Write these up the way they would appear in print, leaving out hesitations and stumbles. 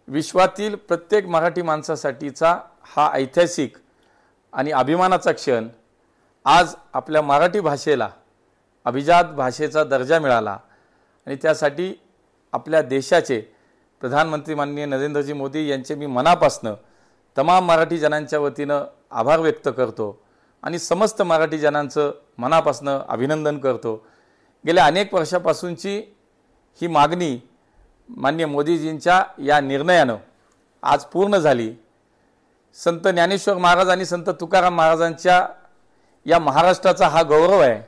विश्वातील प्रत्येक मराठी माणसासाठीचा हा ऐतिहासिक आणि अभिमानाचा क्षण। आज आपल्या मराठी भाषेला अभिजात भाषेचा दर्जा मिळाला आणि त्यासाठी आपल्या देशाचे प्रधानमंत्री माननीय नरेंद्रजी मोदी यांचे मी मनापासून तमाम मराठी जनांच्या वतीनं आभार व्यक्त करतो आणि समस्त मराठी जनांचं मनापासून अभिनंदन करतो। गेल्या अनेक वर्षापासूनची ही मागणी माननीय मोदीजींच्या या निर्णयानं आज पूर्ण झाली। संत ज्ञानेश्वर महाराज आणि संत तुकाराम महाराजांच्या या महाराष्ट्राचा हा गौरव आहे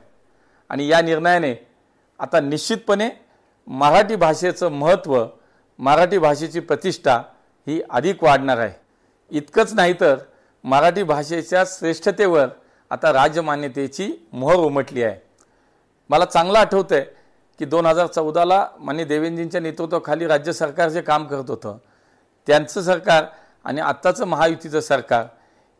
आणि या निर्णयाने आता निश्चितपणे मराठी भाषेचं महत्त्व, मराठी भाषेची प्रतिष्ठा ही अधिक वाढणार आहे। इतकंच नाही तर मराठी भाषेच्या श्रेष्ठतेवर आता राजमान्यतेची मोहर उमटली आहे। मला चांगलं आठवतंय की 2014ला माननीय देवेंद्रजींच्या नेतृत्वाखाली राज्य सरकार जे काम करत होतं त्यांचं सरकार आणि आत्ताचं महायुतीचं सरकार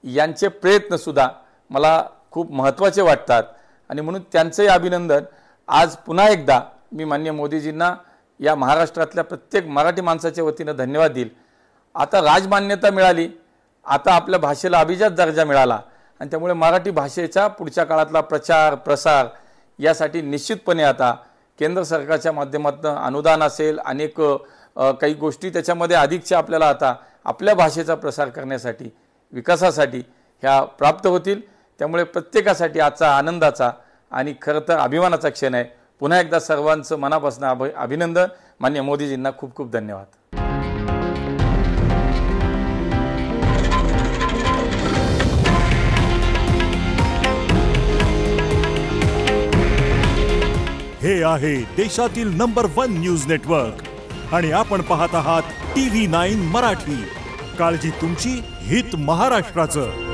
यांचे प्रयत्नसुद्धा मला खूप महत्त्वाचे वाटतात आणि म्हणून त्यांचंही अभिनंदन आज पुन्हा एकदा मी माननीय मोदीजींना या महाराष्ट्रातल्या प्रत्येक मराठी माणसाच्या वतीनं धन्यवाद देईल। आता राजमान्यता मिळाली, आता आपल्या भाषेला अभिजात दर्जा मिळाला आणि त्यामुळे मराठी भाषेचा पुढच्या काळातला प्रचार प्रसार यासाठी निश्चितपणे आता केंद्र सरकारच्या माध्यमातून अनुदान असेल, अनेक काही गोष्टी त्याच्यामध्ये अधिकच्या आपल्याला आता आपल्या भाषेचा प्रसार करण्यासाठी विकासासाठी ह्या प्राप्त होतील। त्यामुळे प्रत्येकासाठी आजचा आनंदाचा आणि खरं तर अभिमानाचा क्षण आहे। पुन्हा एकदा सर्वांचं मनापासून अभिनंदन। माननीय मोदीजींना खूप खूप धन्यवाद। हे आहे देशातील नंबर 1 न्यूज नेटवर्क आणि आपण पाहत आहात TV9 मराठी। काळजी तुमची, हित महाराष्ट्राचं।